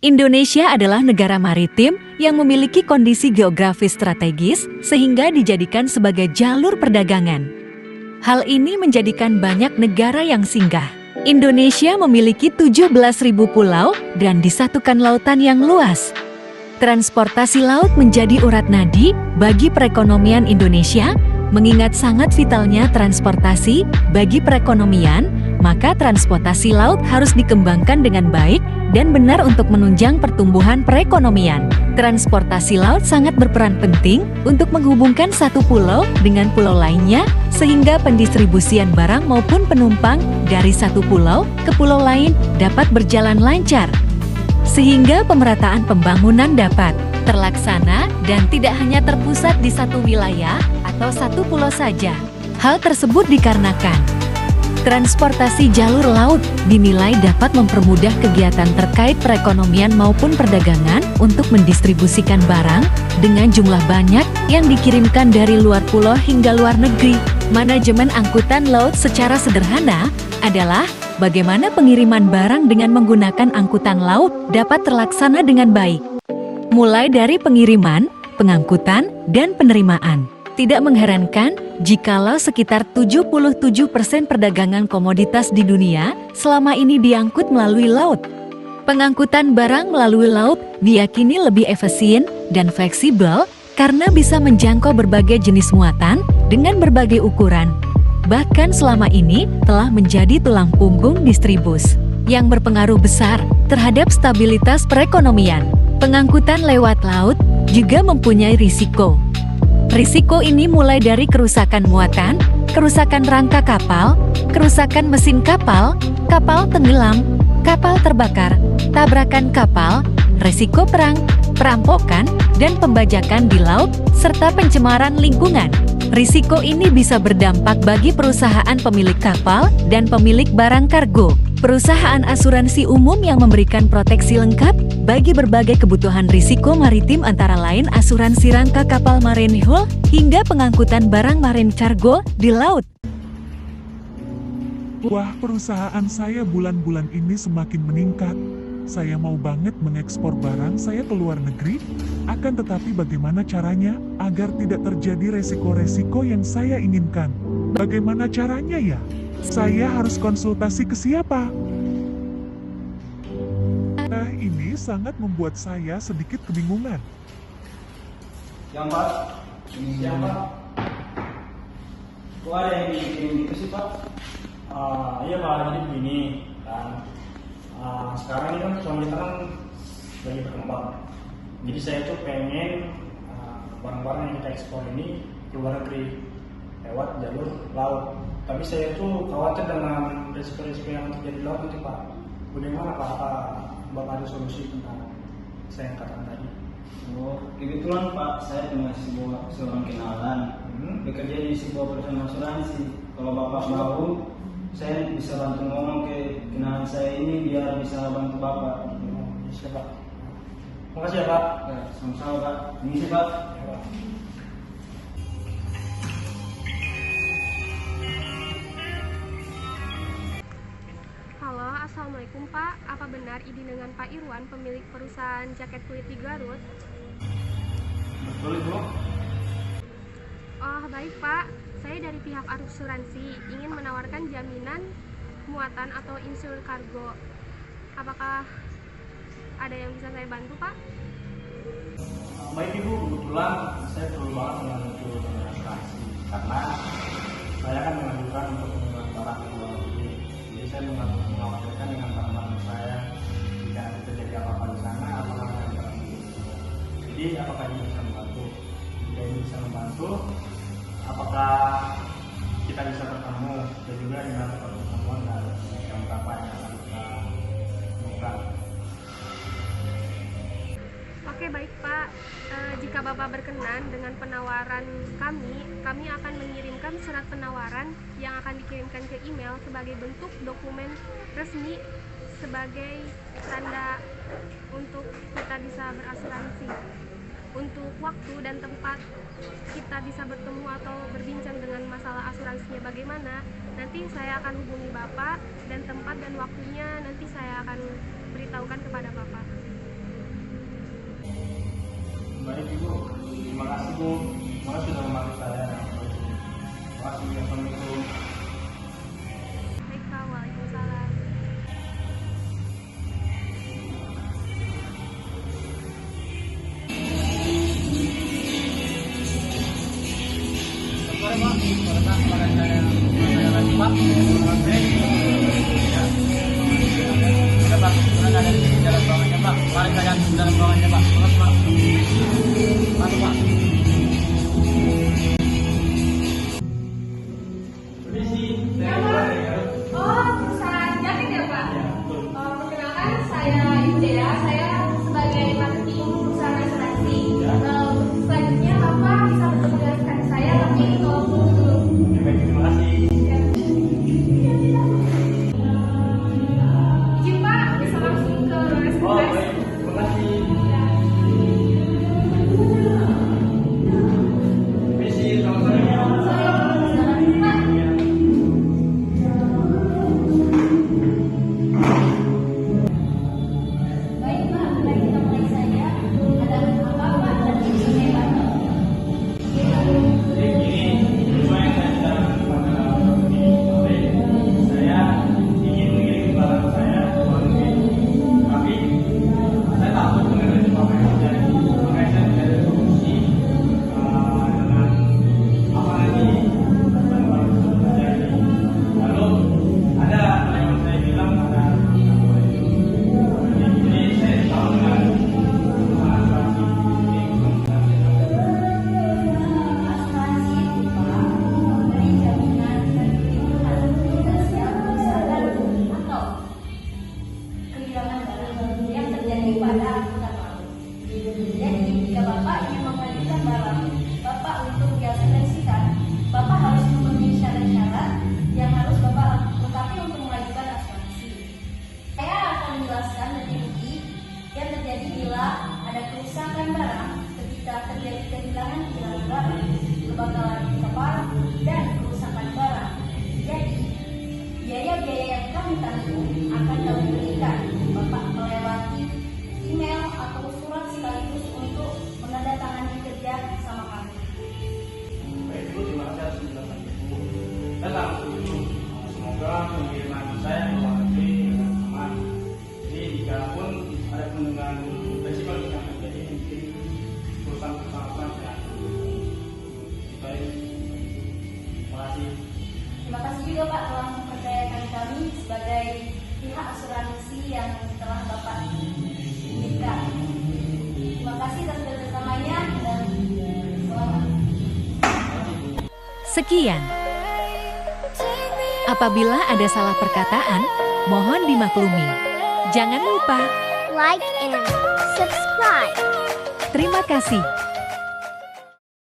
Indonesia adalah negara maritim yang memiliki kondisi geografis strategis sehingga dijadikan sebagai jalur perdagangan. Hal ini menjadikan banyak negara yang singgah. Indonesia memiliki 17.000 pulau dan disatukan lautan yang luas. Transportasi laut menjadi urat nadi bagi perekonomian Indonesia, mengingat sangat vitalnya transportasi bagi perekonomian, maka transportasi laut harus dikembangkan dengan baik dan benar untuk menunjang pertumbuhan perekonomian. Transportasi laut sangat berperan penting untuk menghubungkan satu pulau dengan pulau lainnya, sehingga pendistribusian barang maupun penumpang dari satu pulau ke pulau lain dapat berjalan lancar. Sehingga pemerataan pembangunan dapat terlaksana dan tidak hanya terpusat di satu wilayah atau satu pulau saja. Hal tersebut dikarenakan transportasi jalur laut dinilai dapat mempermudah kegiatan terkait perekonomian maupun perdagangan untuk mendistribusikan barang dengan jumlah banyak yang dikirimkan dari luar pulau hingga luar negeri. Manajemen angkutan laut secara sederhana adalah bagaimana pengiriman barang dengan menggunakan angkutan laut dapat terlaksana dengan baik. Mulai dari pengiriman, pengangkutan, dan penerimaan. Tidak mengherankan jikalau sekitar 77% perdagangan komoditas di dunia selama ini diangkut melalui laut. Pengangkutan barang melalui laut diyakini lebih efisien dan fleksibel karena bisa menjangkau berbagai jenis muatan dengan berbagai ukuran. Bahkan selama ini telah menjadi tulang punggung distribusi yang berpengaruh besar terhadap stabilitas perekonomian. Pengangkutan lewat laut juga mempunyai risiko. Risiko ini mulai dari kerusakan muatan, kerusakan rangka kapal, kerusakan mesin kapal, kapal tenggelam, kapal terbakar, tabrakan kapal, risiko perang, perampokan, dan pembajakan di laut, serta pencemaran lingkungan. Risiko ini bisa berdampak bagi perusahaan pemilik kapal dan pemilik barang kargo. Perusahaan asuransi umum yang memberikan proteksi lengkap bagi berbagai kebutuhan risiko maritim antara lain asuransi rangka kapal marine hull hingga pengangkutan barang marine cargo di laut. Wah, perusahaan saya bulan-bulan ini semakin meningkat. Saya mau banget mengekspor barang saya ke luar negeri, akan tetapi bagaimana caranya agar tidak terjadi resiko-resiko yang saya inginkan? Bagaimana caranya ya? Saya harus konsultasi ke siapa? Nah, ini sangat membuat saya sedikit kebingungan. Yang Pak, ini siapa? Kok ada yang dikirim gitu sih Pak? Iya Pak, jadi begini kan. Sekarang ini kan suami kita kan lagi berkembang. Jadi saya tuh pengen barang-barang yang kita ekspor ini ke luar negeri lewat jalur laut. Tapi saya tuh khawatir dengan risiko-risiko yang terjadi di laut itu Pak. Bagaimana Pak? Apa Bapak ada solusi tentang saya yang katakan tadi? Oh, kebetulan Pak, saya punya seorang kenalan bekerja di sebuah perusahaan asuransi. Kalau Bapak mau, saya bisa bantu ngomong ke kenalan saya ini biar bisa bantu Bapak. Bisa Pak. Makasih ya Pak. Ya, sama-sama Pak. Ini sih Pak. Ya, Pak. Halo, Assalamualaikum Pak. Apa benar ini dengan Pak Irwan, pemilik perusahaan jaket kulit di Garut? Betul Ibu. Oh, baik Pak. Saya dari pihak asuransi ingin menawarkan jaminan muatan atau insur kargo. Apakah ada yang bisa saya bantu Pak? Baik Ibu, kebetulan saya perlu banget dengan itu dengan asuransi karena saya kan mengajukan untuk menjual barang ke luar negeri. Jadi saya mengkhawatirkan dengan barang-barang saya jika nanti terjadi apa-apa di sana, apakah saya bisa bantu. Jadi apakah ini bisa membantu? Jika ini bisa membantu, apakah kita bisa bertemu dan juga dengan pertemuan dan apa yang akan kita lakukan. Oke, baik Pak. Jika Bapak berkenan dengan penawaran kami akan mengirimkan surat penawaran yang akan dikirimkan ke email sebagai bentuk dokumen resmi sebagai tanda untuk kita bisa berasuransi. Untuk waktu dan tempat kita bisa bertemu atau berbincang dengan masalah asuransinya bagaimana, nanti saya akan hubungi Bapak dan tempat dan waktunya nanti saya akan beritahukan kepada Bapak. Baik Ibu, terima kasih Bu. Terima kasih sudah membantu saya. Terima kasih. Assalamualaikum. Baik Pak, waalaikumsalam. Sore Pak, pada saat saya lagi Pak, ya Pak, sekarang ada di dalam ruangannya Pak. Mari saya di dalam ruangannya Pak. Terus Pak, masuk Pak. Permisi, saya keluar dari Garut. Oh, perusahaan jaket ya Pak? Ya, betul. Perkenalkan, saya Ibu Dea, saya sebagai marketing perusahaan asuransi. Ya. Selanjutnya Bapak bisa bertemu dengan rekan saya, tapi tolong tunggu dulu. Ya, baik, terima kasih. Ya. Izin Pak, bisa langsung ke ruangan Oh, sekretaris. baik, terima kasih. Ya. Permisi, selamat sore. Sorry, Pak. Ya. Baik Pak, mari kita mulai saja. Ada apa Pak dan bisa saya bantu? Jadi gini, sesuai yang saya bilang pada ini sore, saya ingin mengirim barang saya ke luar negeri. Tapi saya takut dengan resiko apa yang terjadi. Makanya saya mencari solusi dengan apa lagi barang tersebut terjadi. Lalu ada yang saya bilang ada jadi saya tahu dengan asuransi ini Asuransi itu Pak memberi jaminan dan perlindungan finansial misalkan atau kehilangan barang yang terjadi pada angkutan laut. Jadi jika Bapak ingin mengajukan barang Bapak untuk diasuransikan, Bapak harus memenuhi syarat-syarat yang harus Bapak lengkapi untuk mengajukan asuransi. Saya akan menjelaskan lebih rinci yang terjadi bila ada kerusakan barang ketika terjadi kehilangan barang, kebakaran kapal, dan kerusakan barang. Jadi, biaya-biaya yang kami tanggung akan kami berikan Bapak melewati email atau surat sekaligus untuk menandatangani kerja sama kami. Baik Ibu, terima kasih atas penjelasan Ibu. Dan langsung dulu, semoga pengiriman saya ke luar negeri dengan aman. Jadi jika pun ada kemungkinan resiko yang terjadi, mungkin perusahaan-perusahaan yang baik. Terima kasih. Terima kasih juga Pak telah mempercayakan kami sebagai pihak asuransi yang telah Bapak berikan. Terima kasih atas kerjasamanya dan selamat. Sekian. Apabila ada salah perkataan, mohon dimaklumi. Jangan lupa. like and subscribe. Terima kasih.